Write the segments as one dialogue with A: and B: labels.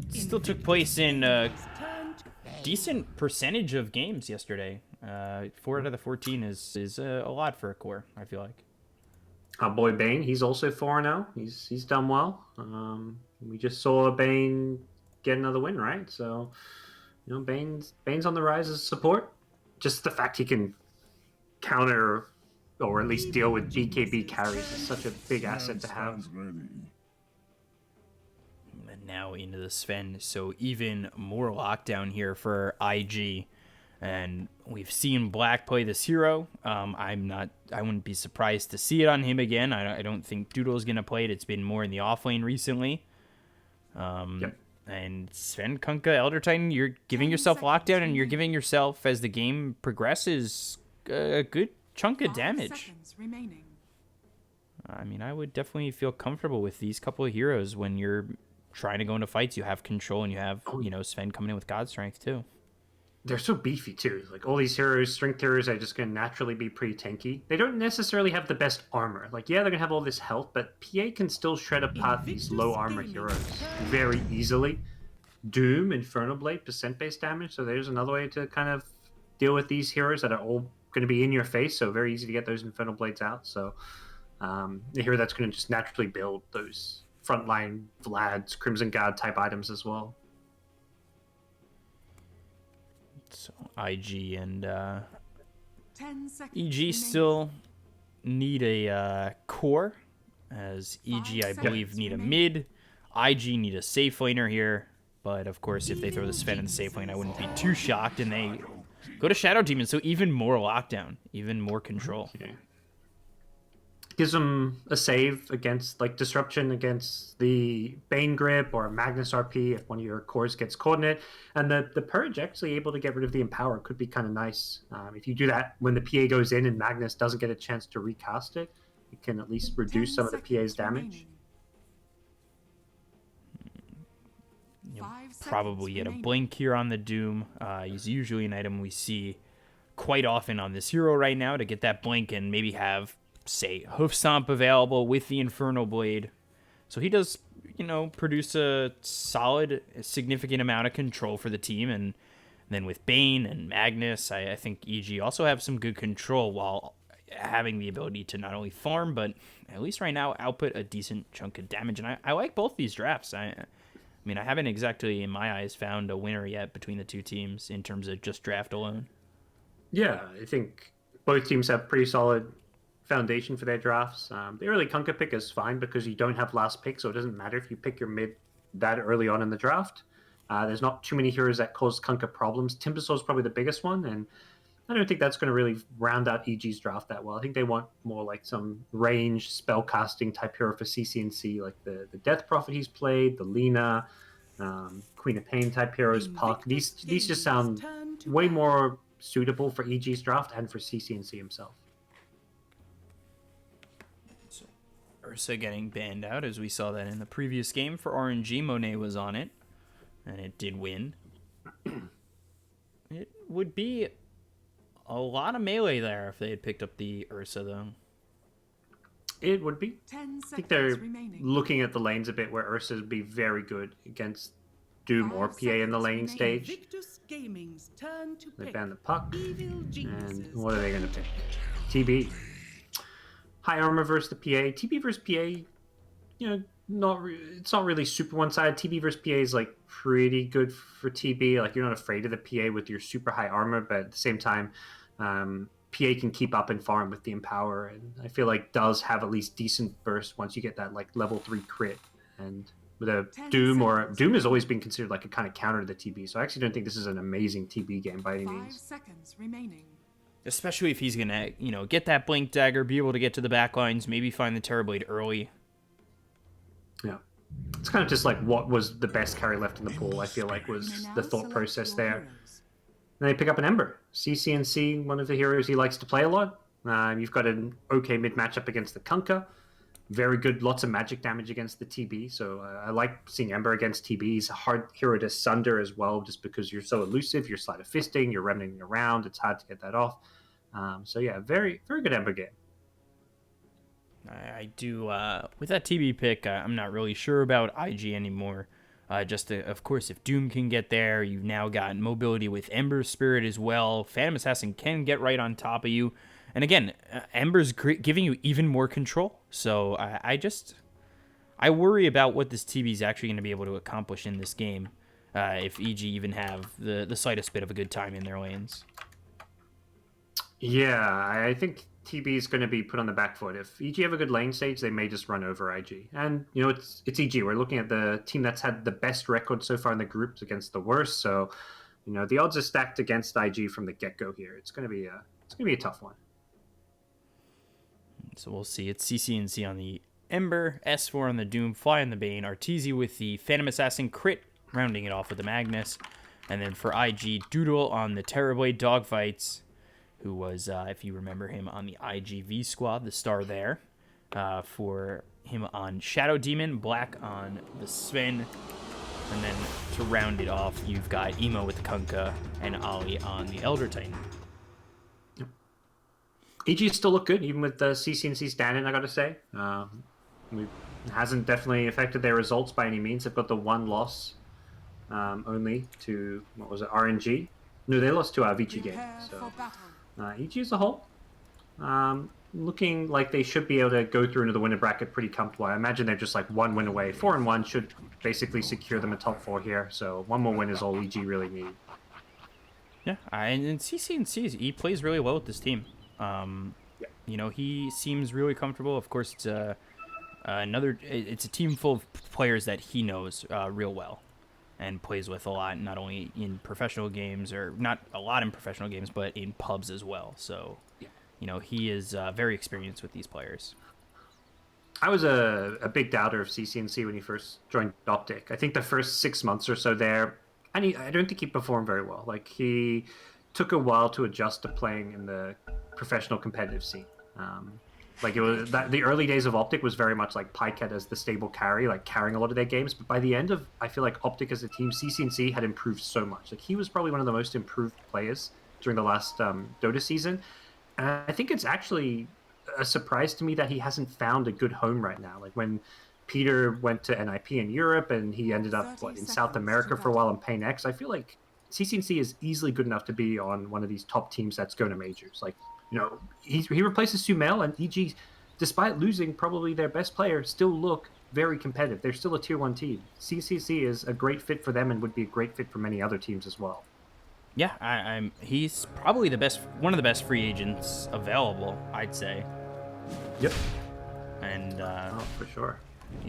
A: Still took place in a decent percentage of games yesterday. 4 out of the 14 is a lot for a core, I feel like.
B: Our boy Bane, he's also 4-0. He's done well. We just saw Bane get another win, right? So, Bane's on the rise as support. Just the fact he can counter or at least deal with BKB carries is such a big asset to have.
A: And now into the Sven, so even more lockdown here for IG. And we've seen Black play this hero. I wouldn't be surprised to see it on him again. I don't think Doodle's gonna play it. It's been more in the off lane recently.
B: Yep.
A: And Sven, Kunkka, Elder Titan, you're giving yourself lockdown, and you're giving yourself, as the game progresses, a good chunk of damage. I mean, I would definitely feel comfortable with these couple of heroes when you're trying to go into fights. You have control, and you have, Sven coming in with God Strength, too.
B: They're so beefy, too. Like, all these heroes, strength heroes, are just going to naturally be pretty tanky. They don't necessarily have the best armor. Like, yeah, they're going to have all this health, but PA can still shred apart these low armor heroes very easily. Doom, Infernal Blade, percent-based damage. So there's another way to kind of deal with these heroes that are all going to be in your face. So very easy to get those Infernal Blades out. So the hero that's going to just naturally build those frontline Vlad's, Crimson Guard type items as well.
A: So IG and EG still need a core, as EG, I believe, need a mid. IG need a safe laner here. But, of course, if they throw the Sven in the safe lane, I wouldn't be too shocked. And they go to Shadow Demon, so even more lockdown, even more control.
B: Okay. Gives them a save against, like, disruption against the Bane Grip or Magnus RP if one of your cores gets caught in it. And the Purge actually able to get rid of the Empower could be kind of nice. If you do that when the PA goes in and Magnus doesn't get a chance to recast it, it can at least reduce some of the PA's damage.
A: You'll probably get a blink here on the Doom. He's usually an item we see quite often on this hero right now, to get that blink and maybe have, say, Hoof Stomp available with the Infernal Blade. So he does, produce a solid, significant amount of control for the team. And then with Bane and Magnus, I think EG also have some good control while having the ability to not only farm, but at least right now output a decent chunk of damage. And I like both these drafts. I mean, I haven't exactly, in my eyes, found a winner yet between the two teams in terms of just draft alone.
B: Yeah, I think both teams have pretty solid foundation for their drafts. The early Kunkka pick is fine because you don't have last pick, so it doesn't matter if you pick your mid that early on in the draft. There's not too many heroes that cause Kunkka problems. Timbersaw is probably the biggest one, and I don't think that's going to really round out EG's draft that well. I think they want more like some range spellcasting type hero for CCNC, like the Death Prophet he's played, the Lina, Queen of Pain type heroes, Puck. These just sound way more suitable for EG's draft and for CCNC himself.
A: So Ursa getting banned out, as we saw that in the previous game for RNG. Monet was on it, and it did win. It would be a lot of melee there if they had picked up the Ursa, though.
B: It would be. I think they're looking at the lanes a bit where Ursa would be very good against Doom or PA in the lane stage. They ban the Puck. And what are they going to pick? TB. High armor versus the PA. TB versus PA, it's not really super one-sided. TB versus PA is like pretty good for TB. Like, you're not afraid of the PA with your super high armor, but at the same time, PA can keep up and farm with the Empower, and I feel like does have at least decent burst once you get that like level 3 crit. And with a Doom has always been considered like a kind of counter to the TB, so I actually don't think this is an amazing TB game by any means.
C: 5 seconds remaining.
A: Especially if he's gonna, get that Blink Dagger, be able to get to the back lines, maybe find the Terrorblade early.
B: Yeah. It's kind of just like what was the best carry left in the pool, I feel like, was the thought process there. And they pick up an Ember. CCNC, one of the heroes he likes to play a lot. You've got an okay mid matchup against the Kunkka. Very good, lots of magic damage against the TB. So I like seeing Ember against TB. He's a hard hero to sunder as well, just because you're so elusive. You're sleight of fisting, you're remnanting around. It's hard to get that off. So yeah, very, very good Ember game.
A: I do. With that TB pick, I'm not really sure about IG anymore. Of course, if Doom can get there, you've now got mobility with Ember Spirit as well. Phantom Assassin can get right on top of you. And again, Ember's giving you even more control. So I worry about what this TB is actually going to be able to accomplish in this game. If EG even have the slightest bit of a good time in their lanes.
B: Yeah, I think TB is going to be put on the back foot. If EG have a good lane stage, they may just run over IG. And, it's EG. We're looking at the team that's had the best record so far in the groups against the worst. So, the odds are stacked against IG from the get-go here. It's going to be a tough one.
A: So we'll see. It's CCNC on the Ember, S4 on the Doom, Fly on the Bane, Arteezy with the Phantom Assassin crit, rounding it off with the Magnus. And then for IG, Doodle on the Terrorblade Dogfights, who was, if you remember him, on the IGV squad, the star there. For him on Shadow Demon, Black on the Sven. And then to round it off, you've got Emo with the Kunkka and Ali on the Elder Titan.
B: EG still look good, even with the CCNC stand-in, I gotta say. It hasn't definitely affected their results by any means. They've got the one loss only to, RNG? No, they lost to our Avicii game. So, EG as a whole, looking like they should be able to go through into the winner bracket pretty comfortable. I imagine they're just like one win away. 4-1 should basically secure them a top 4 here. So one more win is all EG really need.
A: Yeah, and CCNC, he plays really well with this team. He seems really comfortable. Of course, it's a team full of players that he knows real well and plays with a lot, not only in professional games, or not a lot in professional games, but in pubs as well. So, he is very experienced with these players.
B: I was a big doubter of CCNC when he first joined Optic. I think the first 6 months or so there, and I don't think he performed very well. Like, he took a while to adjust to playing in the professional competitive scene. It was the early days of Optic was very much like Pyket as the stable carry, like carrying a lot of their games. But by the end of, I feel like Optic as a team, CCNC had improved so much. Like, he was probably one of the most improved players during the last Dota season. And I think it's actually a surprise to me that he hasn't found a good home right now. Like, when Peter went to NIP in Europe and he ended up in South America for a while in Pain X, I feel like CCNC is easily good enough to be on one of these top teams that's going to majors. Like, he replaces Sumail, and EG, despite losing probably their best player, still look very competitive. They're still a tier 1 team. CCC is a great fit for them and would be a great fit for many other teams as well.
A: Yeah, he's probably one of the best free agents available, I'd say.
B: Yep.
A: And
B: for sure.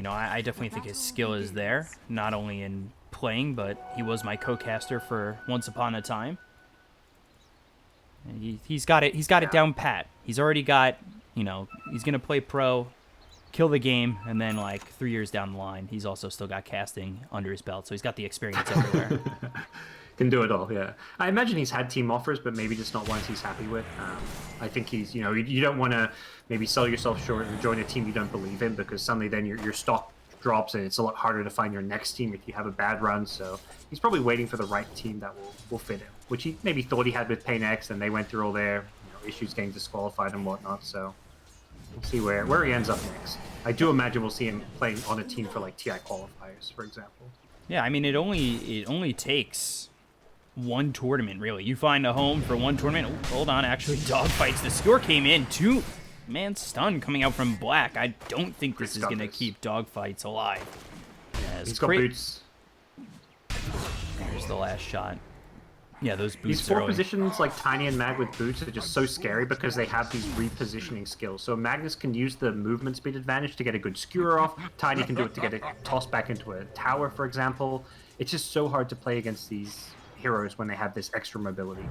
A: I definitely think his skill is there, not only in playing, but he was my co-caster for Once Upon a Time. And he's got it down pat. He's already got, he's gonna play pro, kill the game, and then 3 years down the line, he's also still got casting under his belt, so he's got the experience everywhere.
B: Can do it all, yeah. I imagine he's had team offers, but maybe just not ones he's happy with. I think he's, you don't want to maybe sell yourself short and join a team you don't believe in, because suddenly then your stock drops and it's a lot harder to find your next team if you have a bad run. So he's probably waiting for the right team that will fit him, which he maybe thought he had with Pain X, and they went through all their issues getting disqualified and whatnot. So we'll see where he ends up next. I do imagine we'll see him playing on a team for TI qualifiers, for example.
A: Yeah, I mean, it only takes one tournament, really. You find a home for one tournament. Ooh, hold on, actually, Dogfights. The score came in. 2-man stun coming out from Black. I don't think this is going to keep Dogfights alive.
B: He's got boots.
A: There's the last shot. Yeah, those boots.
B: These 4 positions, like Tiny and Mag with boots, are just so scary because they have these repositioning skills. So Magnus can use the movement speed advantage to get a good skewer off. Tiny can do it to get a toss back into a tower, for example. It's just so hard to play against these heroes when they have this extra mobility.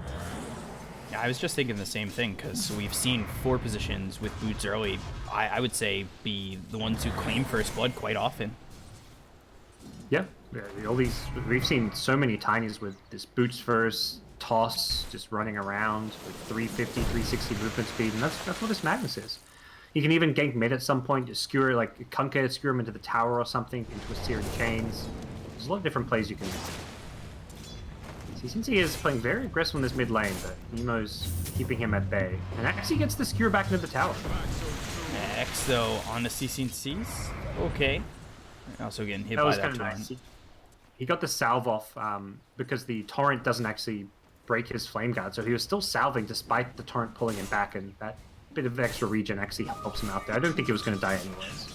A: Yeah, I was just thinking the same thing, because we've seen 4 positions with boots early, I would say, be the ones who claim first blood quite often.
B: Yeah, we've seen so many Tinies with this boots first, toss, just running around with 350, 360 movement speed, and that's what this Magnus is. You can even gank mid at some point, just skewer, like Kunkka, skewer him into the tower or something, into a searing chains. There's a lot of different plays you can do. CCNC is playing very aggressive in this mid lane, but Nemo's keeping him at bay. And actually gets the skewer back into the tower.
A: X, though, on the CCCs. Okay. Also getting hit
B: That
A: by
B: was
A: that
B: kind of
A: torrent.
B: nice. He got the salve off because the torrent doesn't actually break his flame guard, so he was still salving despite the torrent pulling him back, and that bit of extra regen actually helps him out there. I don't think he was going to die anyways.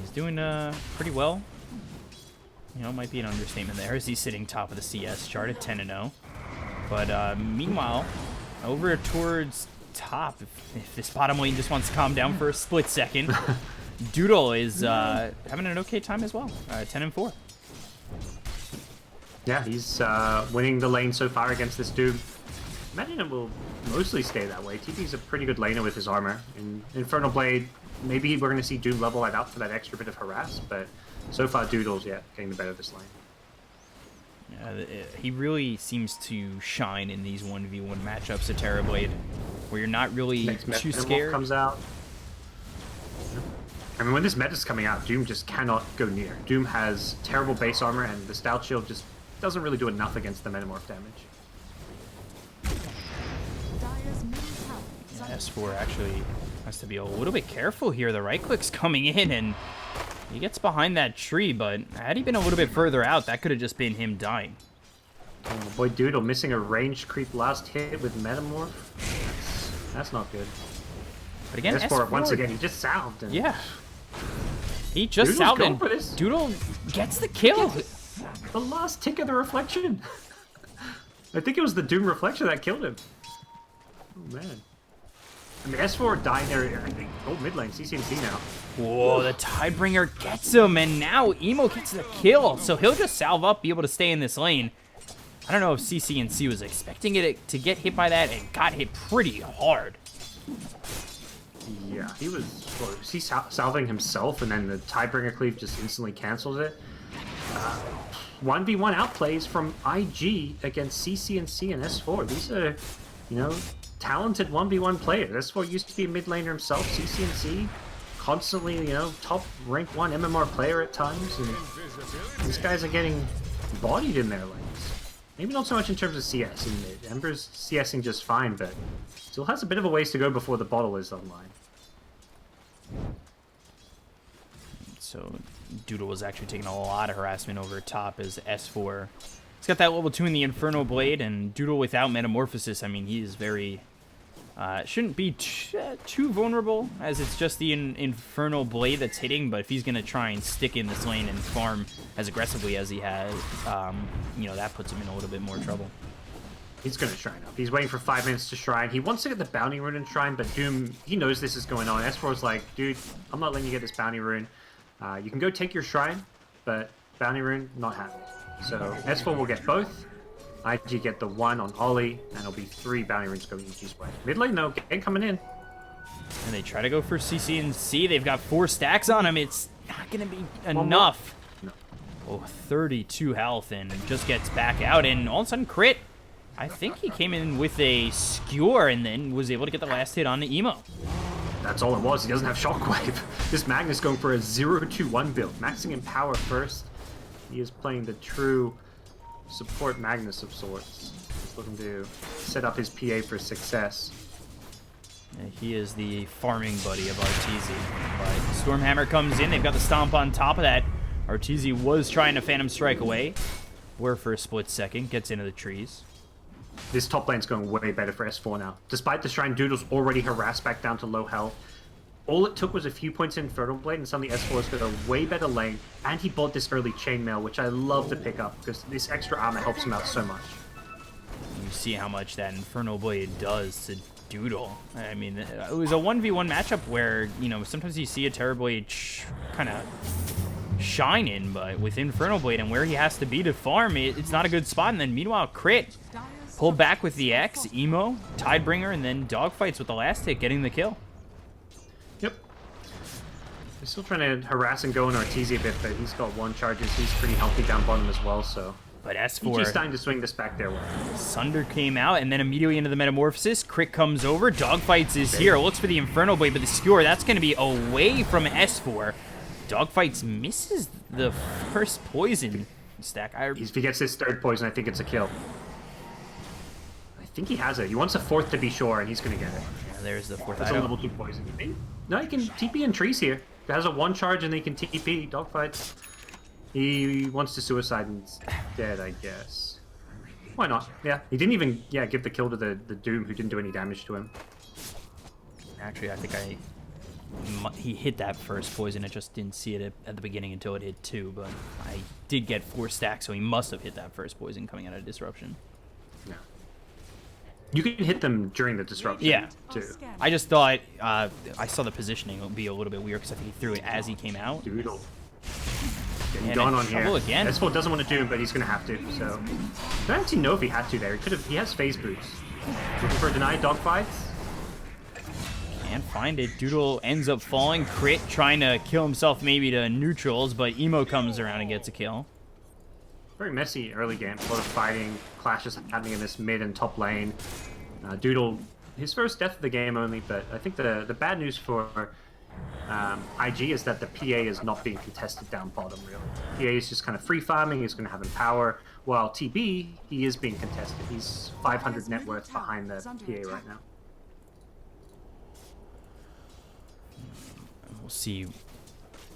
A: He's doing pretty well. You know, might be an understatement there as he's sitting top of the CS chart at 10-0. But meanwhile, over towards top, if this bottom lane just wants to calm down for a split second, Doodle is having an okay time as well. 10-4.
B: Yeah, he's winning the lane so far against this Doom. Imagine it will mostly stay that way. TP's a pretty good laner with his armor. In Infernal Blade, maybe we're going to see Doom level that up for that extra bit of harass, but so far Doodle's, getting the better of this lane.
A: Yeah, he really seems to shine in these 1v1 matchups at Terrorblade, where you're not really too scared.
B: Comes out. I mean, when this meta's coming out, Doom just cannot go near. Doom has terrible base armor, and the Stout Shield just doesn't really do enough against the Metamorph damage.
A: Yeah, S4 actually has to be a little bit careful here. The right click's coming in, and he gets behind that tree, but had he been a little bit further out, that could have just been him dying.
B: Oh boy, Doodle missing a range creep last hit with Metamorph. That's not good.
A: But again,
B: S4 once again, he just salved him.
A: Yeah. He just salved and Doodle gets the kill.
B: The last tick of the reflection. I think it was the Doom reflection that killed him. Oh man. I mean, S4 dying there, I think. Oh, mid lane, CCNC now.
A: Whoa, the Tidebringer gets him, and now Emo gets the kill. So he'll just salve up, be able to stay in this lane. I don't know if CCNC was expecting it to get hit by that, and got hit pretty hard.
B: Yeah, he was salving himself, and then the Tidebringer cleave just instantly cancels it. 1v1 outplays from IG against CCNC and S4. These are, talented 1v1 players. S4 used to be a mid laner himself. CCNC, constantly, top rank 1 MMR player at times, and these guys are getting bodied in their lanes. Maybe not so much in terms of CS in mid. Ember's CSing just fine, but still has a bit of a ways to go before the bottle is online.
A: So Doodle was actually taking a lot of harassment over top as S4. He's got that level 2 in the Infernal Blade, and Doodle without Metamorphosis, I mean, he is very... shouldn't be too vulnerable, as it's just the Infernal Blade that's hitting, but if he's going to try and stick in this lane and farm as aggressively as he has, that puts him in a little bit more trouble.
B: He's going to Shrine up. He's waiting for 5 minutes to Shrine. He wants to get the Bounty Rune in Shrine, but Doom, he knows this is going on. S4's like, dude, I'm not letting you get this Bounty Rune. You can go take your Shrine, but Bounty Rune, not happening. So S4 will get both. IG get the 1 on Ollie, and it'll be 3 Bounty Runes going EG's way. Mid lane, though, again coming in.
A: And they try to go for CCNC. They've got 4 stacks on him. It's not going to be enough.
B: No.
A: Oh, 32 health, and just gets back out, and all of a sudden, crit. I think he came in with a skewer and then was able to get the last hit on the Emo.
B: That's all it was. He doesn't have Shockwave. This Magnus going for a 0-2-1 build. Maxing in power first. He is playing the true support Magnus of sorts. He's looking to set up his PA for success.
A: Yeah, he is the farming buddy of Arteezy. But Stormhammer comes in. They've got the stomp on top of that. Arteezy was trying to Phantom Strike away. Where for a split second. Gets into the trees.
B: This top lane's going way better for S4 now. Despite the Shrine, Doodle's already harassed back down to low health. All it took was a few points in Infernal Blade, and suddenly S4's got a way better lane, and he bought this early Chainmail, which I love to pick up, because this extra armor helps him out so much.
A: You see how much that Infernal Blade does to Doodle. I mean, it was a 1v1 matchup where, sometimes you see a Terrorblade kind of shine in, but with Infernal Blade and where he has to be to farm, it's not a good spot, and then meanwhile, crit. Pull back with the X, Emo, Tidebringer, and then dogfights with the last hit, getting the kill.
B: Yep. They're still trying to harass and go on Arteezy a bit, but he's got 1 charges. He's pretty healthy down bottom as well, so...
A: But S4...
B: EG's starting to swing this back their way.
A: Sunder came out, and then immediately into the Metamorphosis. Crit comes over, dogfights is here. Looks for the Infernal Blade, but the skewer, that's going to be away from S4. Dogfights misses the first poison stack.
B: If he gets this 3rd poison, I think it's a kill. I think he has it. He wants a 4th to be sure, and he's going to get it. Yeah.
A: there's the fourth
B: That's
A: item.
B: a level 2 poison. No, you can TP in trees here. It has a 1 charge and they can TP. Dogfights. He wants to suicide instead, I guess. Why not? Yeah, he didn't even give the kill to the Doom, who didn't do any damage to him.
A: Actually, I think he hit that first poison. I just didn't see it at the beginning until it hit 2, but I did get 4 stacks, so he must have hit that first poison coming out of Disruption.
B: Yeah. You can hit them during the Disruption, too.
A: I just thought, I saw the positioning would be a little bit weird, because I think he threw it as he came out.
B: Doodle. Getting gone on here.
A: Again.
B: S4 doesn't want to do it, but he's going to have to, so... I don't actually know if he had to there. He has phase boots. Looking for denied dogfights.
A: Can't find it. Doodle ends up falling. Crit, trying to kill himself maybe to neutrals, but Emo comes around and gets a kill.
B: Very messy early game. A lot of fighting, clashes happening in this mid and top lane. Doodle, his first death of the game only, but I think the bad news for IG is that the PA is not being contested down bottom, really. PA is just kind of free farming, he's going to have Empower, while TB, he is being contested. He's 500 net worth behind the PA right now.
A: We'll see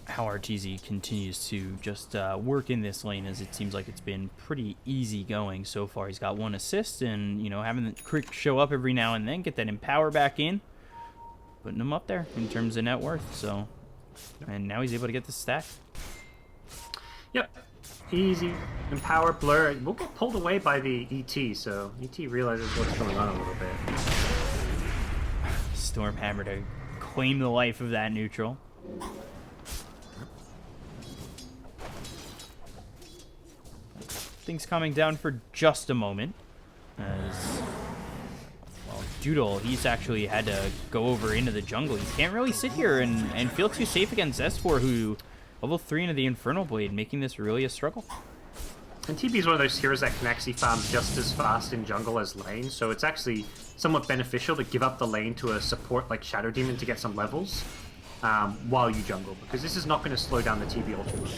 A: how RTZ continues to just work in this lane, as it seems like it's been pretty easy going so far. He's got 1 assist, and, you know, having the Crick show up every now and then, get that Empower back in, putting him up there in terms of net worth, so... And now he's able to get the stack. Yep.
B: Easy. Empower, Blur. We'll get pulled away by the ET, so ET realizes what's going on a little bit.
A: Stormhammer to claim the life of that neutral. Things calming down for just a moment, as well, Doodle, he's actually had to go over into the jungle. He can't really sit here and feel too safe against S4, who level 3 into the Infernal Blade, making this really a struggle.
B: And TB is one of those heroes that can actually farm just as fast in jungle as lane, so it's actually somewhat beneficial to give up the lane to a support like Shadow Demon to get some levels while you jungle, because this is not going to slow down the TB ultimate.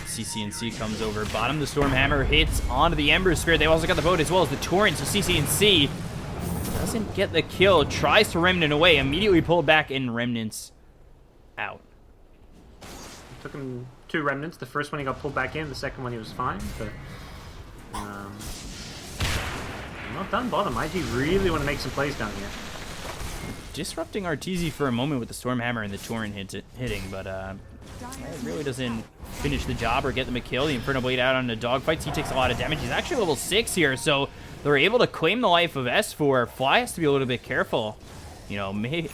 A: CCNC comes over bottom. The Stormhammer hits onto the Ember Spirit. They've also got the boat as well as the Torrent, so CCNC doesn't get the kill. Tries to Remnant away, immediately pulled back, and Remnant's out.
B: Took him 2 Remnants. The first one he got pulled back in, the second one he was fine, but not done bottom. IG really want to make some plays down here.
A: Disrupting RTZ for a moment with the Stormhammer and the Torrent hitting, but it really doesn't finish the job or get them a kill. The Infernal Blade out on the dogfights. He takes a lot of damage. He's actually level 6 here, so they're able to claim the life of S4. Fly has to be a little bit careful. You know, maybe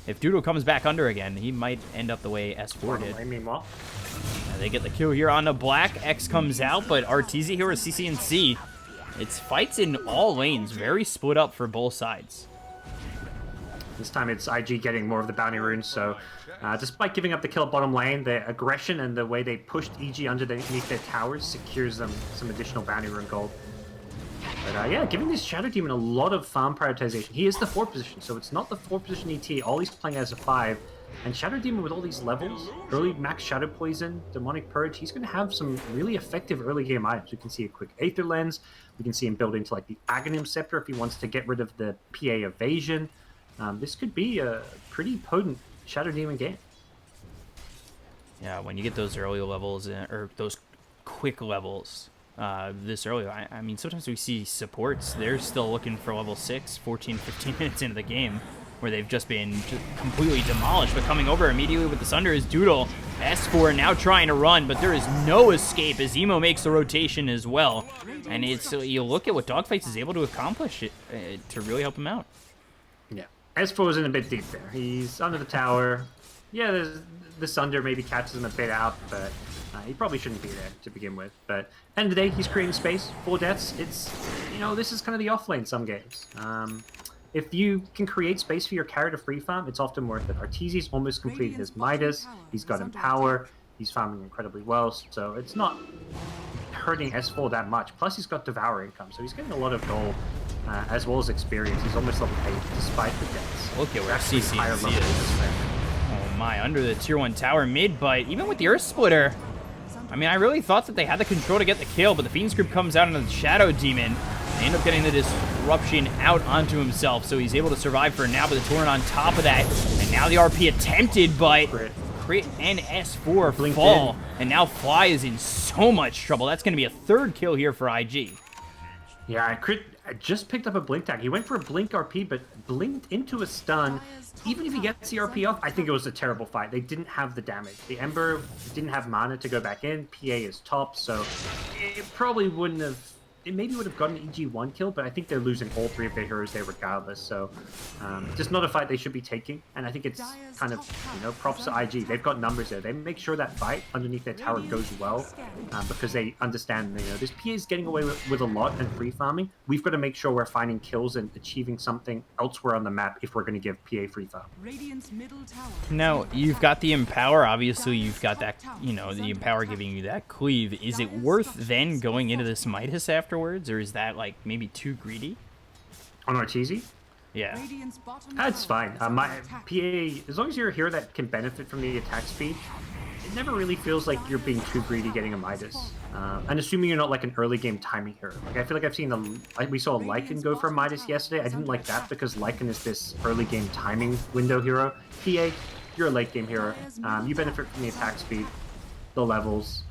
A: if Doodle comes back under again, he might end up the way S4 did.
B: Meanwhile,
A: they get the kill here on the Black. X comes out, but RTZ here with CCNC. It's fights in all lanes, very split up for both sides.
B: This time it's IG getting more of the bounty runes, so despite giving up the kill at bottom lane, the aggression and the way they pushed EG underneath their towers secures them some additional bounty rune gold. But yeah, giving this Shadow Demon a lot of farm prioritization. He is the 4 position, so it's not the 4 position ET. All he's playing as a 5. And Shadow Demon with all these levels, early max Shadow Poison, Demonic Purge, he's going to have some really effective early game items. We can see a quick Aether Lens. We can see him build into like the Aghanim Scepter if he wants to get rid of the PA evasion. This could be a pretty potent Shadow Demon game.
A: Yeah, when you get those early levels, or those quick levels this early, I mean, sometimes we see supports, they're still looking for level 6, 14, 15 minutes into the game, where they've just been completely demolished. But coming over immediately with the Sunder is Doodle. S4 now trying to run, but there is no escape as Emo makes the rotation as well. And it's you look at what Dogfights is able to accomplish to really help him out.
B: Yeah, S4 is in a bit deep there. He's under the tower. Yeah, the Sunder maybe catches him a bit out, but he probably shouldn't be there to begin with. But end of the day, he's creating space. 4 deaths. It's, you know, this is kind of the off lane some games. If you can create space for your character free farm, it's often worth it. Arteezy's almost completed his Midas. He's got Empower. He's farming incredibly well, so it's not hurting S4 that much. Plus, he's got Devour income, so he's getting a lot of gold as well as experience. He's almost level 8 despite the deaths.
A: Look at where CCNC is. Oh my, under the tier 1 tower mid, but even with the Earth Splitter, I mean, I really thought that they had the control to get the kill, but the Fiend's Group comes out into the Shadow Demon. They end up getting the disruption out onto himself, so he's able to survive for now, but the Torrent on top of that. And now the RP attempted, but crit and S4 fall. And now Fly is in so much trouble. That's going to be a third kill here for IG.
B: Yeah, I just picked up a blink tag. He went for a blink RP, but blinked into a stun. Even if he gets the RP off, I think it was a terrible fight. They didn't have the damage. The Ember didn't have mana to go back in. PA is top, so it probably wouldn't have... It maybe would have gotten an EG1 kill, but I think they're losing all 3 of their heroes there regardless. So just not a fight they should be taking. And I think it's kind of, you know, props to IG. They've got numbers there. They make sure that fight underneath their tower goes well because they understand, you know, this PA is getting away with a lot and free farming. We've got to make sure we're finding kills and achieving something elsewhere on the map if we're going to give PA free farm.
A: Now, you've got the Empower. Obviously, you've got that, you know, the Empower giving you that cleave. Is it worth then going into this Midas afterwards, or is that like maybe too greedy?
B: On Arteezy?
A: Yeah.
B: That's fine. My PA, as long as you're a hero that can benefit from the attack speed, it never really feels like you're being too greedy getting a Midas. And assuming you're not like an early game timing hero. Like I feel like I've seen we saw Lycan go for a Midas yesterday. I didn't like that because Lycan is this early game timing window hero. PA, you're a late game hero. You benefit from the attack speed, the levels.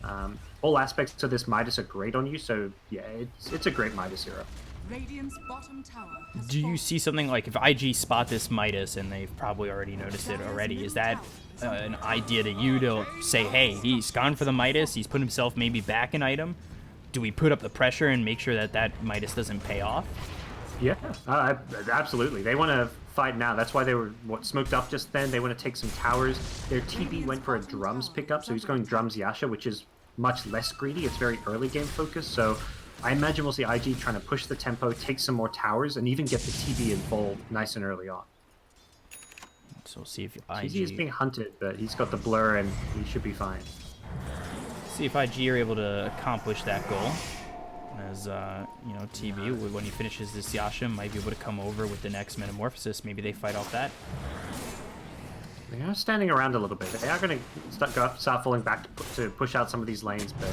B: All aspects of this Midas are great on you, so yeah, it's a great Midas hero.
A: Do you see something like if IG spot this Midas, and they've probably already noticed it already, is that an idea to you to say, hey, he's gone for the Midas, he's put himself maybe back an item? Do we put up the pressure and make sure that that Midas doesn't pay off?
B: Yeah, absolutely. They want to fight now. That's why they were smoked up just then. They want to take some towers. Their TB went for a drums pickup, so he's going drums Yasha, which is much less greedy. It's very early game focused, so I imagine we'll see IG trying to push the tempo, take some more towers, and even get the TB involved nice and early on.
A: So we'll see if
B: IG is being hunted, but he's got the blur and he should be fine.
A: See if IG are able to accomplish that goal. As you know, TB, when he finishes this Yasha, might be able to come over with the next Metamorphosis. Maybe they fight off that.
B: They are standing around a little bit. They are going to start falling back to push out some of these lanes, but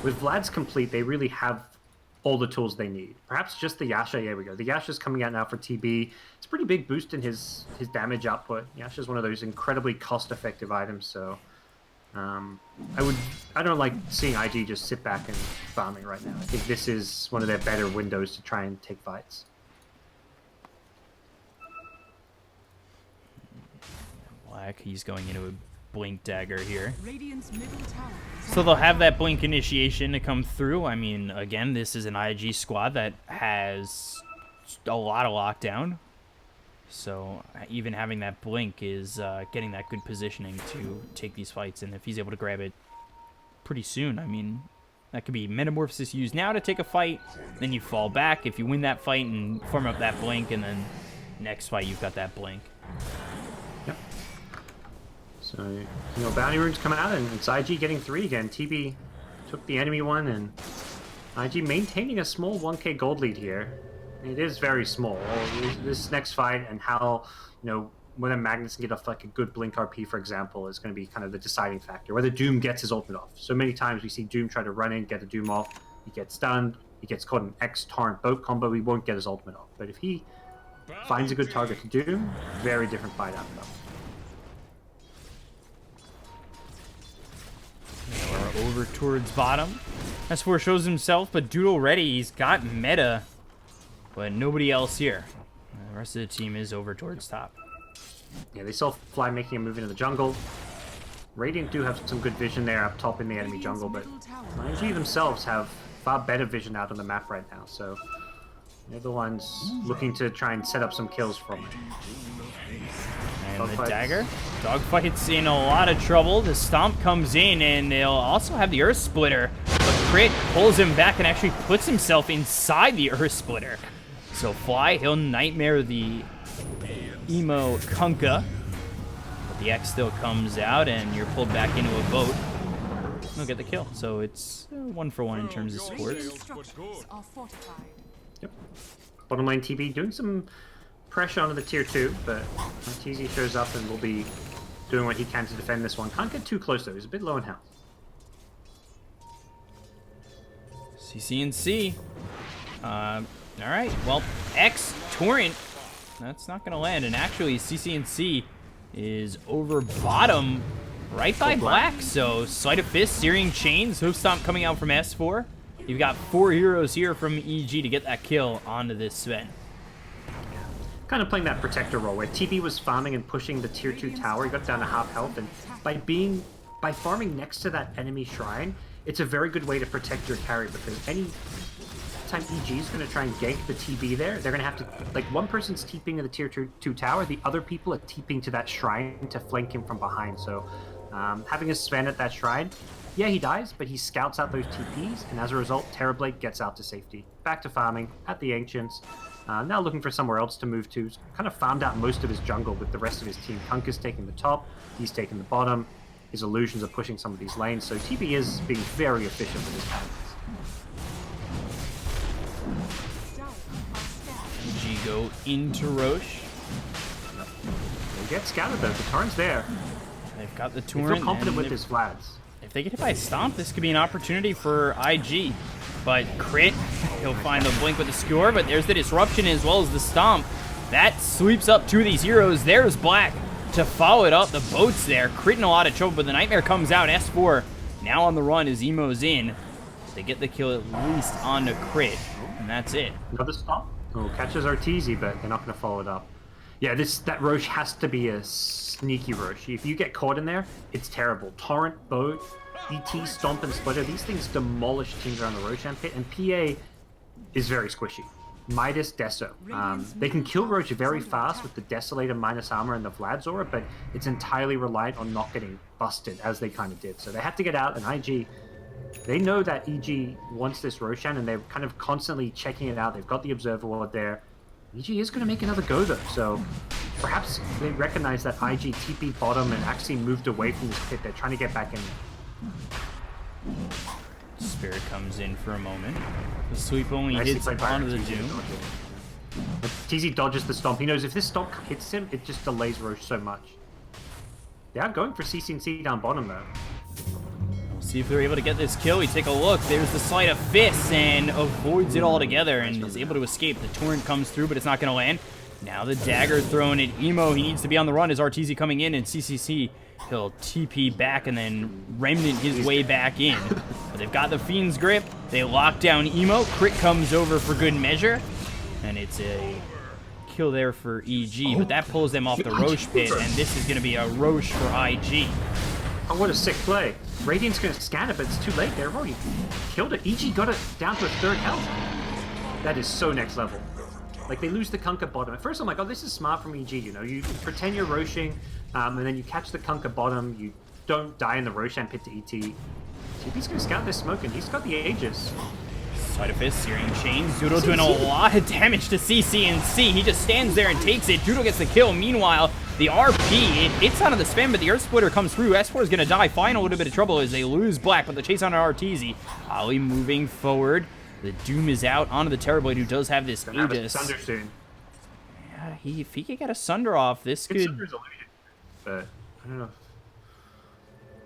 B: with Vlad's complete, they really have all the tools they need. Perhaps just the Yasha. Here we go. The Yasha's coming out now for TB. It's a pretty big boost in his damage output. Yasha's one of those incredibly cost-effective items, so I don't like seeing IG just sit back and farming right now. I think this is one of their better windows to try and take fights.
A: Black, he's going into a blink dagger here. So they'll have that blink initiation to come through. I mean, again, this is an IG squad that has a lot of lockdown. So even having that blink is getting that good positioning to take these fights. And if he's able to grab it pretty soon, I mean, that could be Metamorphosis used now to take a fight. Then you fall back if you win that fight and form up that blink. And then next fight, you've got that blink.
B: Yep. So, you know, bounty runes come out, and it's IG getting 3 again. TB took the enemy one, and IG maintaining a small 1k gold lead here. It is very small. This next fight and how, you know, whether Magnus can get off like a good blink RP, for example, is going to be kind of the deciding factor. Whether Doom gets his ultimate off. So many times we see Doom try to run in, get a Doom off. He gets stunned. He gets caught in X Torrent boat combo. He won't get his ultimate off. But if he finds a good target to Doom, very different fight outcome.
A: We're over towards bottom. S4 shows himself, but Dude already, he's got meta, but nobody else here. The rest of the team is over towards top.
B: Yeah, they saw Fly making a move into the jungle. Radiant do have some good vision there up top in the enemy jungle, but IG themselves have far better vision out on the map right now, so they're the ones looking to try and set up some kills from it.
A: And the dagger. Dogfight's in a lot of trouble. The stomp comes in, and they'll also have the Earth Splitter. But Crit pulls him back and actually puts himself inside the Earth Splitter. So Fly, he'll nightmare the Emo Kunkka. But the X still comes out, and you're pulled back into a boat. He'll get the kill. So it's 1-for-1 in terms of scores.
B: Yep. Bottom lane TB doing some pressure onto the tier 2, but TZ shows up and will be doing what he can to defend this one. Can't get too close though, he's a bit low in health.
A: CCNC. All right, well, X Torrent, that's not gonna land, and actually CCNC is over bottom right by black, so Sleight of Fist, Searing Chains, Hoof Stomp coming out from S4. You've got 4 heroes here from EG to get that kill onto this Sven.
B: Kind of playing that protector role where TB was farming and pushing the tier 2 tower. He got down to half health, and by farming next to that enemy shrine, it's a very good way to protect your carry, because any time EG is going to try and gank the TB there, they're going to have to, like, one person's TPing in the tier 2 tower, the other people are TPing to that shrine to flank him from behind. So having a Sven at that shrine, yeah, he dies, but he scouts out those TPs, and as a result, Terrorblade gets out to safety. Back to farming at the Ancients. Now looking for somewhere else to move to. Kind of farmed out most of his jungle with the rest of his team. Kunkka's taking the top, he's taking the bottom. His illusions are pushing some of these lanes, so TB is being very efficient with his tactics.
A: G go into Roche.
B: They get scouted though, the Torrent's there.
A: They've got the
B: They
A: Torrent.
B: feel confident with his Vlads.
A: If they get hit by Stomp, this could be an opportunity for IG. But Crit, he'll find the Blink with the Skewer, but there's the Disruption as well as the Stomp. That sweeps up 2 of these heroes. There's Black to follow it up. The boat's there. Crit in a lot of trouble, but the Nightmare comes out. S4 now on the run as Emo's in. They get the kill at least onto Crit, and that's it.
B: Another Stomp. Oh, catches Arteezy, but they're not going to follow it up. Yeah, that Roche has to be a sneaky Roche. If you get caught in there, it's terrible. Torrent, Boat, ET, Stomp, and Splitter, these things demolish teams around the Roshan pit, and PA is very squishy. Midas, Deso. They can kill Roche very fast with the Desolator minus armor and the Vlad's aura, but it's entirely reliant on not getting busted, as they kind of did. So they had to get out, and IG, they know that EG wants this Roshan, and they're kind of constantly checking it out. They've got the Observer Ward there. EG is going to make another go, though, so perhaps they recognize that IG TP bottom and actually moved away from this pit. They're trying to get back in there.
A: Spirit comes in for a moment. The sweep only
B: Nicely
A: hits
B: played by
A: onto the
B: TZ
A: Doom.
B: TZ dodges the Stomp. He knows if this Stomp hits him, it just delays Roche so much. They are going for CCNC down bottom, though.
A: We'll see if they're able to get this kill. We take a look. There's the Sleight of Fist and avoids it altogether and is able to escape. The Torrent comes through, but it's not going to land. Now the dagger thrown at Emo. He needs to be on the run as RTZ coming in, and CCC, he'll TP back and then remnant his way back in. But they've got the Fiend's Grip. They lock down Emo. Crit comes over for good measure, and it's a kill there for EG, but that pulls them off the Roche pit, and this is going to be a Roche for IG.
B: Oh, what a sick play. Radiant's going to scan it, but it's too late. They've already killed it. EG got it down to a 3rd health. That is so next level. Like, they lose the Kunkka bottom. At first, I'm like, oh, this is smart from EG, you know? You pretend you're Roshing, and then you catch the Kunkka bottom. You don't die in the Roshan pit to ET. TP's going to scout this smoke, and he's got the Aegis.
A: Sleight of Fist, Searing Chains. Doodle doing a lot of damage to CCNC. He just stands there and takes it. Doodle gets the kill. Meanwhile, the RP, it's out of the spam, but the Earth Splitter comes through. S4 is going to die. Find a little bit of trouble as they lose Black, but the chase on Arteezy. Ali moving forward. The Doom is out onto the Terrorblade, who does have this Aegis.
B: Sunder soon.
A: Yeah, if he could get a Sunder off, this could...
B: Sunder's illusion, but I don't know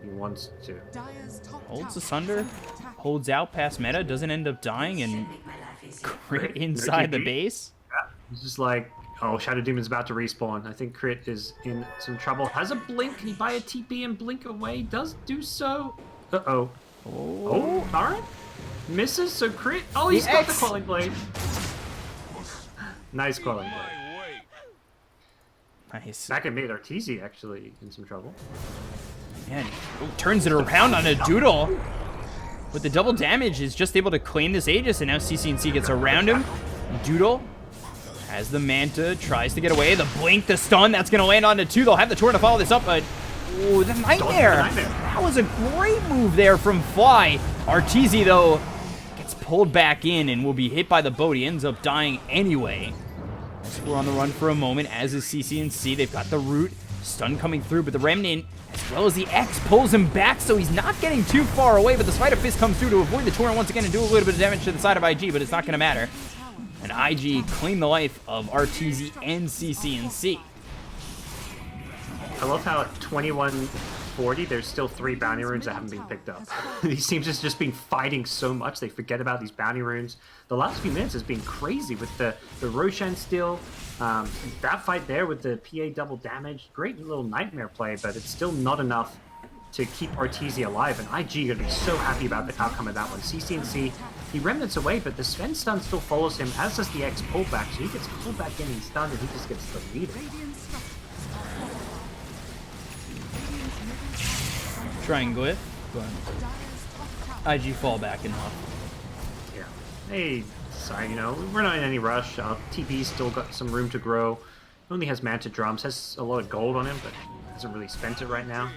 B: if he wants to.
A: Holds the Sunder, holds out past meta, doesn't end up dying, and Crit inside the base.
B: Yeah, he's just like, oh, Shadow Demon's about to respawn. I think Crit is in some trouble. Has a blink. Can he buy a TP and blink away? Does do so. Uh-oh. Oh, alright. Misses, so Crit. Oh, he's got the Quelling Blade. Nice Quelling Blade.
A: Nice.
B: Back at mid, Arteezy actually in some trouble.
A: Man, turns it around on a Doodle. With the double damage, is just able to claim this Aegis, and now CCNC gets around him. Doodle has the Manta, tries to get away. The Blink, the stun, that's going to land onto 2. They'll have the Torrent to follow this up, but... Oh, the Nightmare! That was a great move there from Fly. Arteezy, though, gets pulled back in and will be hit by the boat. He ends up dying anyway. As we're on the run for a moment, as is CCNC. They've got the Root. Stun coming through, but the Remnant, as well as the X, pulls him back, so he's not getting too far away, but the Sleight of Fist comes through to avoid the Torrent once again and do a little bit of damage to the side of IG, but it's not going to matter. And IG claim the life of Arteezy and CCNC.
B: I love how at 21 40, there's still 3 bounty runes that haven't been picked up. These teams have just been fighting so much, they forget about these bounty runes. The last few minutes has been crazy with the Roshan steal. That fight there with the PA double damage, great little nightmare play, but it's still not enough to keep Arteezy alive, and IG are going to be so happy about the outcome of that one. CCNC, he remnants away, but the Sven stun still follows him, as does the X pullback, so he gets pulled back in and stunned, and he just gets deleted.
A: Triangle it, but IG fall back enough.
B: Yeah. Hey, sorry, you know, we're not in any rush. TP's still got some room to grow. Only has Manta Drums, has a lot of gold on him, but hasn't really spent it right now.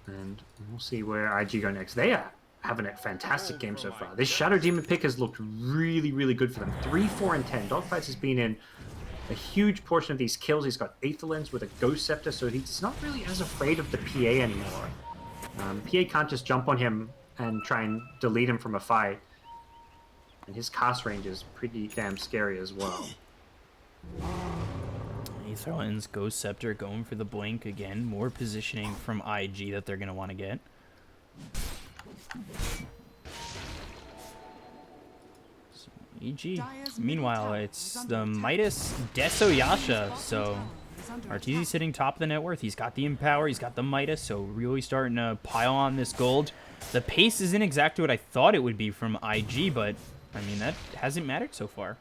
B: And we'll see where IG go next. They are having a fantastic game so far. This Shadow Demon pick has looked really, really good for them. 3, 4, and 10. Dogfights has been in a huge portion of these kills. He's got Aetherlens with a Ghost Scepter, so he's not really as afraid of the PA anymore. PA can't just jump on him and try and delete him from a fight. And his cast range is pretty damn scary as well.
A: Aetherlens, Ghost Scepter going for the blink again. More positioning from IG that they're going to want to get. So, EG. Meanwhile, it's the Midas Deso Yasha. So Arteezy's sitting top of the net worth. He's got the Empower. He's got the Midas. So really starting to pile on this gold. The pace isn't exactly what I thought it would be from IG, but I mean, that hasn't mattered so far.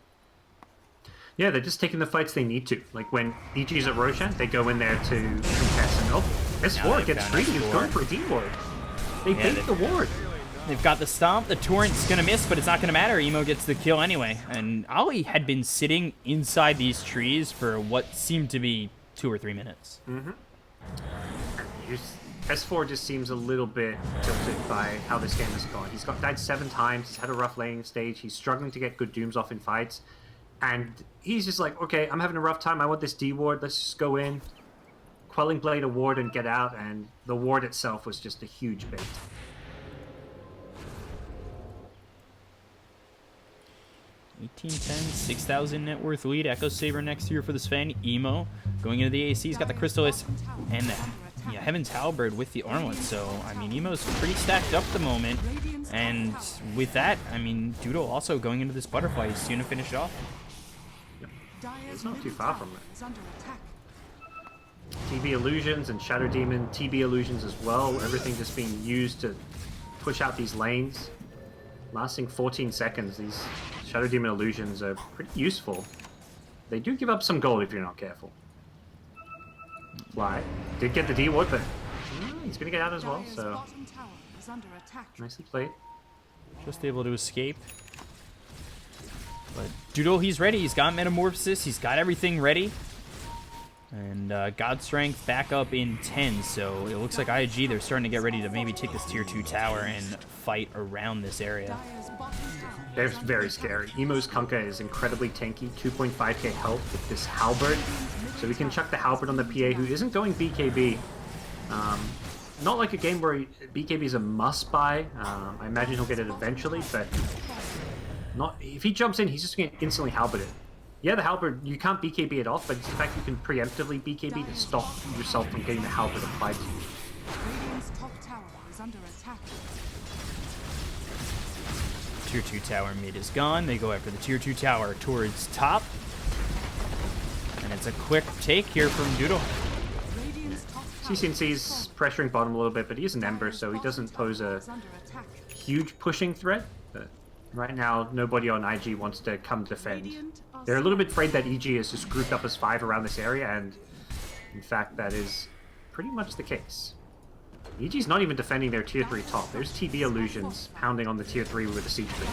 B: Yeah, they're just taking the fights they need to. Like when EG's at Roshan, they go in there to contest. And S4 gets free. He's going for a D ward. They bait the ward.
A: They've got the stomp. The torrent's going to miss, but it's not going to matter. Emo gets the kill anyway. And Ali had been sitting inside these trees for what seemed to be 2 or 3 minutes.
B: S4 just seems a little bit tilted by how this game has gone. He's died 7 times. He's had a rough laning stage. He's struggling to get good dooms off in fights. And he's just like, okay, I'm having a rough time. I want this D ward. Let's just go in, Quelling Blade a ward and get out. And the ward itself was just a huge bait.
A: $18-10, 6,000 net worth lead. Echo Saber next year for the Sven. Emo going into the AC. He's got the Crystallis and the Heaven's Halberd with the armlet. So, I mean, Emo's pretty stacked up at the moment. And with that, I mean, Doodle also going into this butterfly. He's soon to finish it off.
B: It's not too far from it. TB Illusions and Shadow Demon, TB Illusions as well. Everything just being used to push out these lanes. Lasting 14 seconds. These Shadow Demon Illusions are pretty useful. They do give up some gold if you're not careful. Fly. Did get the D ward, but he's going to get out as well, so nicely played.
A: Just able to escape. But Doodle, he's ready. He's got Metamorphosis. He's got everything ready. And God Strength back up in 10. So it looks like IG, they're starting to get ready to maybe take this tier 2 tower and fight around this area.
B: They're very scary. Emo's Kunkka is incredibly tanky. 2.5k health with this Halberd. So we can chuck the Halberd on the PA, who isn't going BKB. Not like a game where BKB is a must-buy. I imagine he'll get it eventually, but if he jumps in, he's just going to instantly Halberd it. Yeah, the Halberd, you can't BKB it off, but it's the fact you can preemptively BKB to stop yourself from getting the Halberd applied to you.
C: Radiant's top tower is under attack.
A: Tier 2 tower mid is gone. They go after the tier 2 tower towards top. And it's a quick take here from Doodle.
B: CCNC's pressuring bottom a little bit, but he is an Ember, so he doesn't pose a huge pushing threat. But right now, nobody on IG wants to come defend. They're a little bit afraid that EG is just grouped up as 5 around this area, and in fact, that is pretty much the case. EG's not even defending their tier 3 top. There's TB Illusions pounding on the tier 3 with a siege blade.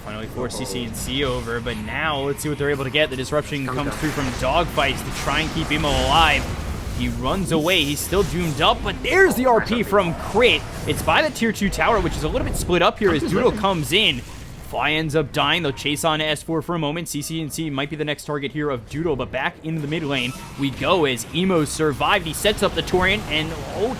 A: Finally force CCNC over, but now let's see what they're able to get. The disruption comes through from Dogfights to try and keep him alive. He runs away. He's still doomed up, but there's the RP from Crit. It's by the tier 2 tower, which is a little bit split up here as Doodle comes in. Fly ends up dying. They'll chase on S4 for a moment. CCNC might be the next target here of Doodle, but back into the mid lane we go as Emo survived. He sets up the Torrent and,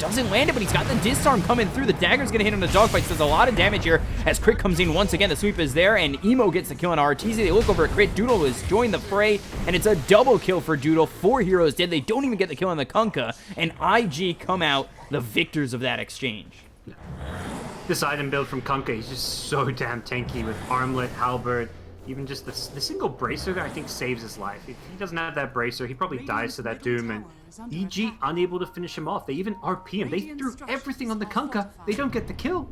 A: doesn't land it, but he's got the disarm coming through. The dagger's going to hit on the dogfight. Does a lot of damage here as Crit comes in once again. The sweep is there, and Emo gets the kill on RTZ. They look over at Crit. Doodle has joined the fray, and it's a double kill for Doodle. 4 heroes dead. They don't even get the kill on the Kunkka, and IG come out the victors of that exchange.
B: This item build from Kunkka, he's just so damn tanky with Armlet, Halberd, even just the single Bracer that I think saves his life. If he doesn't have that Bracer, he probably dies to that Doom, and EG unable to finish him off. They even RP him. They threw everything on the Kunkka. They don't get the kill.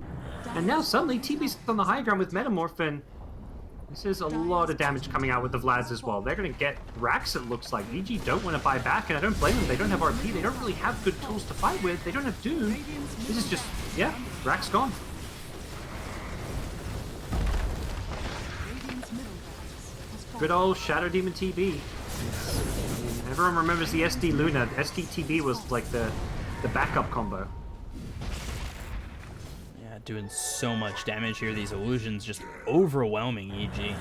B: And now suddenly TB's on the high ground with Metamorph, and this is a lot of damage coming out with the Vlads as well. They're going to get racks, it looks like. EG don't want to buy back, and I don't blame them. They don't have RP. They don't really have good tools to fight with. They don't have Doom. This is just, yeah, racks gone. Good old Shadow Demon TB. Everyone remembers the SD Luna. SD TB was like the backup combo.
A: Doing so much damage here. These illusions just overwhelming EG.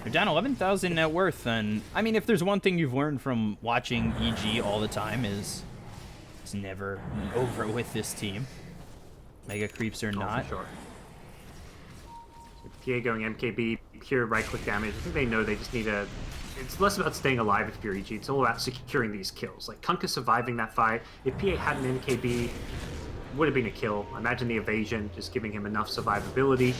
A: They're down 11,000 net worth, and I mean, if there's one thing you've learned from watching EG all the time is it's never over with this team. Mega creeps or not.
B: For sure. So PA going MKB, pure right-click damage. I think they know they just need a... It's less about staying alive if you're EG. It's all about securing these kills. Like Kunkka surviving that fight. If PA had an MKB, would have been a kill. Imagine the evasion, just giving him enough survivability.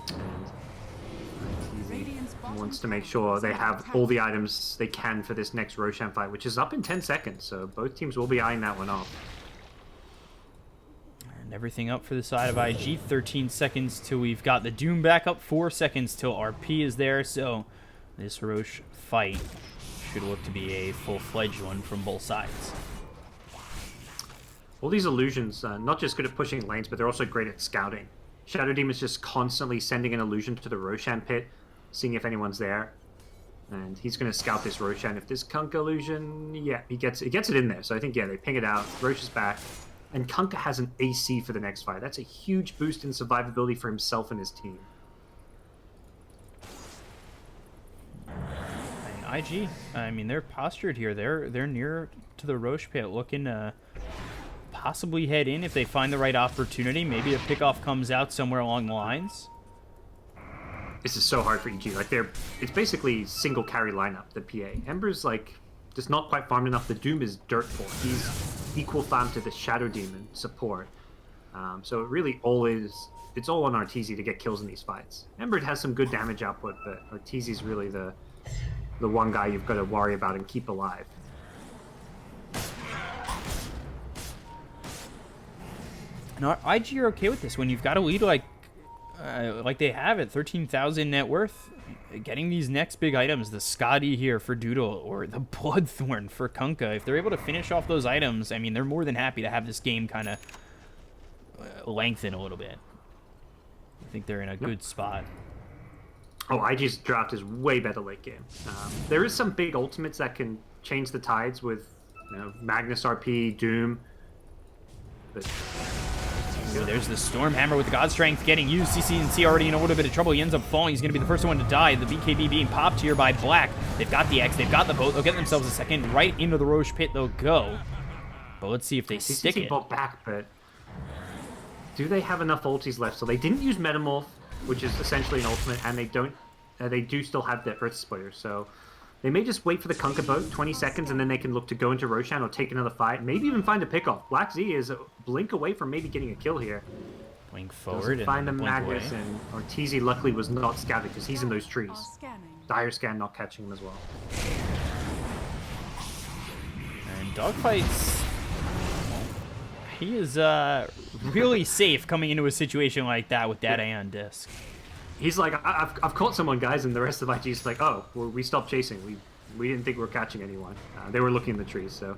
B: And he wants to make sure they have all the items they can for this next Roshan fight, which is up in 10 seconds, so both teams will be eyeing that one off.
A: And everything up for the side of IG. 13 seconds till we've got the Doom back up. 4 seconds till RP is there, so this Rosh fight should look to be a full-fledged one from both sides.
B: All these illusions, not just good at pushing lanes, but they're also great at scouting. Shadow Demon's just constantly sending an illusion to the Roshan pit, seeing if anyone's there. And he's going to scout this Roshan. If this Kunkka illusion, yeah, he gets it in there. So I think, yeah, they ping it out. Rosh is back. And Kunkka has an AC for the next fight. That's a huge boost in survivability for himself and his team.
A: And IG, I mean, they're postured here. They're near to the Rosh pit, looking to possibly head in if they find the right opportunity. Maybe a pickoff comes out somewhere along the lines.
B: This is so hard for EG. Like it's basically single carry lineup. The PA Ember's like just not quite farmed enough. The Doom is dirt poor. He's equal farm to the Shadow Demon support. So it really it's all on RTZ to get kills in these fights. Ember has some good damage output, but RTZ's really the one guy you've got to worry about and keep alive.
A: No, IG are okay with this when you've got a lead like they have at 13,000 net worth. Getting these next big items, the Scotty here for Doodle or the Bloodthorn for Kunkka, if they're able to finish off those items, I mean, they're more than happy to have this game kind of lengthen a little bit. I think they're in a good spot.
B: Oh, IG's draft is way better late game. There is some big ultimates that can change the tides with, Magnus RP, Doom. But
A: there's the Stormhammer with the God Strength getting used. CCNC already in a little bit of trouble. He ends up falling. He's going to be the first one to die. The BKB being popped here by Black. They've got the X. They've got the boat. They'll get themselves a second. Right into the Roche pit they'll go. But let's see if they stick it.
B: Bought back, but do they have enough ultis left? So they didn't use Metamorph, which is essentially an ultimate, and they do still have the Earth Splitter. So they may just wait for the Kunkka boat, 20 seconds, and then they can look to go into Roshan or take another fight. Maybe even find a pickoff. Black Z is a blink away from maybe getting a kill here.
A: Blink forward and
B: find the
A: blink
B: Magnus,
A: away.
B: and Ortiz luckily was not scouted because he's in those trees. Dire Scan not catching him as well.
A: And Dogfights, he is really safe coming into a situation like that with that A on disc.
B: He's like, I've caught someone, guys, and the rest of IG's like, oh, well, we stopped chasing. We didn't think we were catching anyone. They were looking in the trees, so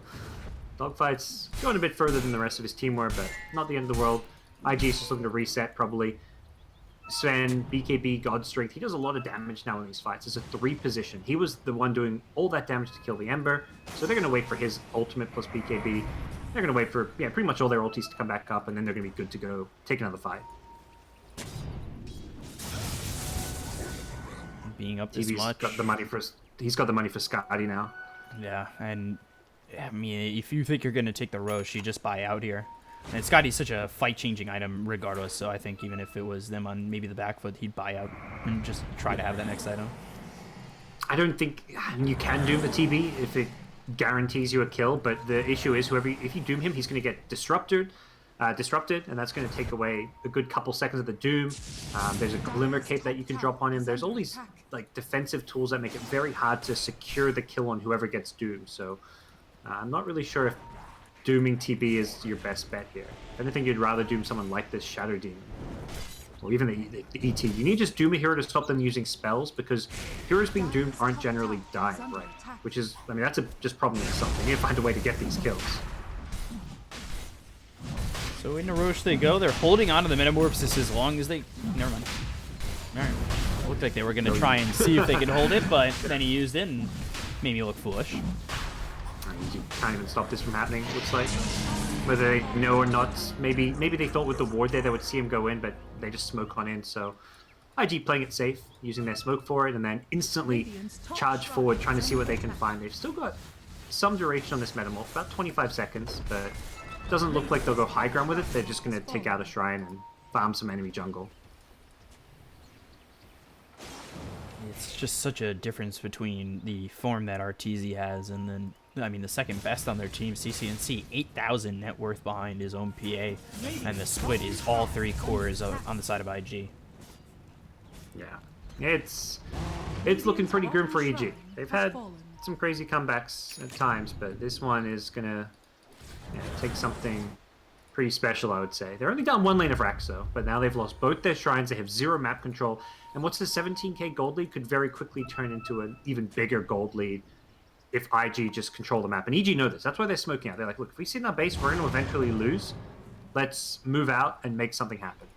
B: Dogfight's going a bit further than the rest of his team were, but not the end of the world. IG's just looking to reset, probably. Sven, BKB, God Strength, he does a lot of damage now in these fights. It's a 3 position. He was the one doing all that damage to kill the Ember, so they're going to wait for his ultimate plus BKB. They're going to wait for, pretty much all their ultis to come back up, and then they're going to be good to go take another fight.
A: being up this
B: TV's
A: much.
B: He's got the money for Scotty now.
A: Yeah, and I mean, if you think you're going to take the Roche, you just buy out here. And Scotty's such a fight-changing item regardless, so I think even if it was them on maybe the back foot, he'd buy out and just try to have that next item.
B: I don't think you can doom the TB if it guarantees you a kill, but the issue is if you doom him, he's going to get disrupted, and that's going to take away a good couple seconds of the doom. There's a glimmer cape that you can drop on him. There's all these like defensive tools that make it very hard to secure the kill on whoever gets doomed. So I'm not really sure if dooming TB is your best bet here. I don't think you'd rather doom someone like this Shadow Demon. Or even the ET. You need to just doom a hero to stop them using spells, because heroes being doomed aren't generally dying, right? Which is, I mean, that's just problem in itself. You need to find a way to get these kills.
A: So into Roche they go. They're holding on to the Metamorphosis as long as they... Never mind. Alright. It looked like they were going to try and see if they could hold it, but then he used it and made me look foolish.
B: You can't even stop this from happening, it looks like. Whether they know or not, maybe they thought with the ward there they would see him go in, but they just smoke on in, so... IG playing it safe, using their smoke for it, and then instantly charge forward, trying to see what they can find. They've still got some duration on this Metamorph, about 25 seconds, but it doesn't look like they'll go high ground with it. They're just going to take out a shrine and farm some enemy jungle.
A: It's just such a difference between the form that RTZ has and then, I mean, the second best on their team, CCNC, 8,000 net worth behind his own PA, and the split is all 3 cores on the side of IG.
B: Yeah, it's looking pretty grim for EG. They've had some crazy comebacks at times, but this one is going to take something pretty special, I would say. They're only down 1 lane of racks, though, but now they've lost both their shrines. They have 0 map control, and what's the 17k gold lead could very quickly turn into an even bigger gold lead if IG just control the map. And EG know this. That's why they're smoking out. They're like, look, if we sit in our base, we're going to eventually lose. Let's move out and make something happen.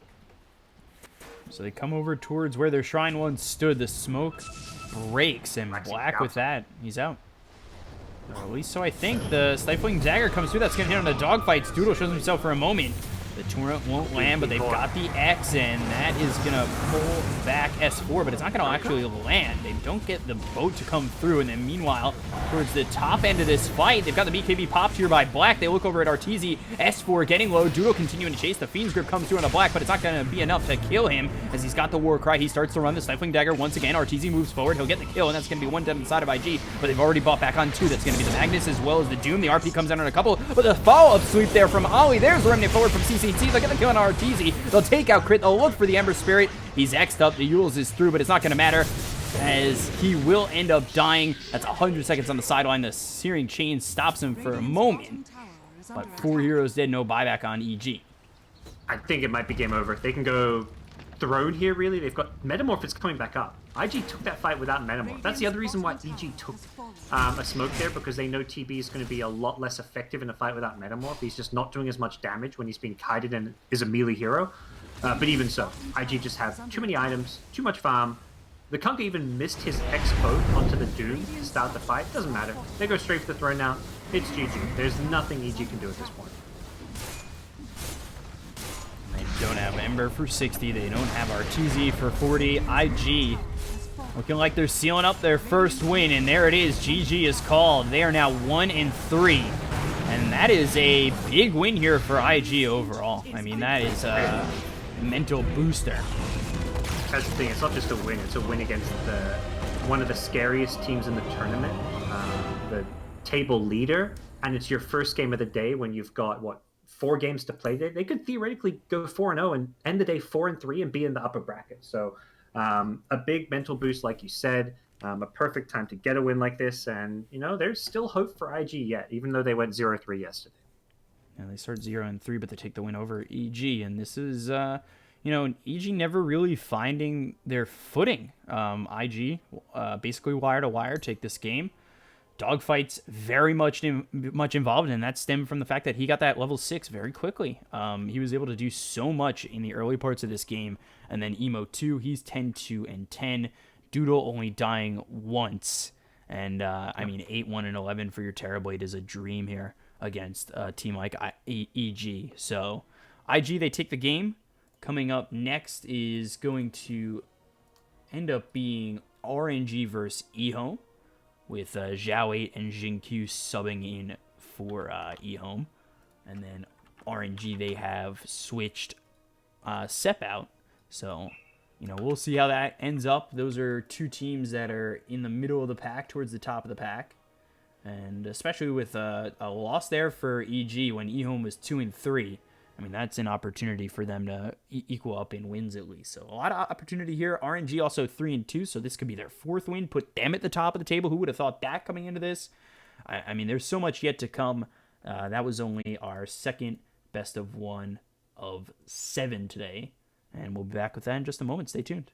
A: So they come over towards where their shrine once stood. The smoke breaks, and Black with that, he's out. Or at least so I think. The Stifling Dagger comes through. That's going to hit on the dogfights. Doodle shows himself for a moment. The Torrent won't land, but they've got the X, and that is going to pull back S4, but it's not going to actually land. They don't get the boat to come through, and then meanwhile, towards the top end of this fight, they've got the BKB popped here by Black. They look over at RTZ. S4 getting low. Doodle continuing to chase. The Fiend's Grip comes through on the Black, but it's not going to be enough to kill him, as he's got the War Cry. He starts to run the Stifling Dagger once again. RTZ moves forward. He'll get the kill, and that's going to be 1 dead on the side of IG, but they've already bought back on 2. That's going to be the Magnus as well as the Doom. The RP comes down on a couple, but the follow-up sweep there from Ollie. There's the Remnant forward from CCT. Look at the kill on RTZ. They'll take out Crit. They'll look for the Ember Spirit. He's X'd up. The Yules is through, but it's not going to matter, as he will end up dying. That's 100 seconds on the sideline. The Searing Chain stops him for a moment, but 4 heroes dead. No buyback on EG.
B: I think it might be game over. They can go throne here, really. They've got Metamorph is coming back up. IG took that fight without Metamorph. That's the other reason why EG took a smoke there, because they know TB is going to be a lot less effective in a fight without Metamorph. He's just not doing as much damage when he's being kited and is a melee hero. But even so, IG just has too many items, too much farm. The Kunkka even missed his X boat onto the Doom to start the fight. Doesn't matter. They go straight for the throne now. It's GG. There's nothing EG can do at this point.
A: They don't have Ember for 60. They don't have RTZ for 40. IG looking like they're sealing up their first win, and there it is. GG is called. They are now 1-3, and that is a big win here for IG overall. I mean, that is a mental booster.
B: That's the thing. It's not just a win. It's a win against one of the scariest teams in the tournament, the table leader, and it's your first game of the day when you've got, what, 4 games to play. They could theoretically go 4-0 and end the day 4-3 and be in the upper bracket. So a big mental boost, like you said, a perfect time to get a win like this. And, you know, there's still hope for IG yet, even though they went 0-3 yesterday.
A: Yeah, they start 0-3, but they take the win over EG. And this is, you know, EG never really finding their footing. IG, basically wire to wire, take this game. Dogfights very much involved, and that stemmed from the fact that he got that level 6 very quickly. He was able to do so much in the early parts of this game, and then Emo 2, he's 10-2-10. Doodle only dying once, and I mean 8-1-11 for your Terrorblade is a dream here against a team like EG. So IG, they take the game. Coming up next is going to end up being RNG versus eHome, with Zhao 8 and Jingqiu subbing in for eHome. And then RNG, they have switched Sep out. So, we'll see how that ends up. Those are two teams that are in the middle of the pack, towards the top of the pack. And especially with a loss there for EG when eHome was 2-3. I mean, that's an opportunity for them to equal up in wins at least. So a lot of opportunity here. RNG also 3-2, so this could be their fourth win. Put them at the top of the table. Who would have thought that coming into this? I mean, there's so much yet to come. That was only our second best of 1 of 7 today. And we'll be back with that in just a moment. Stay tuned.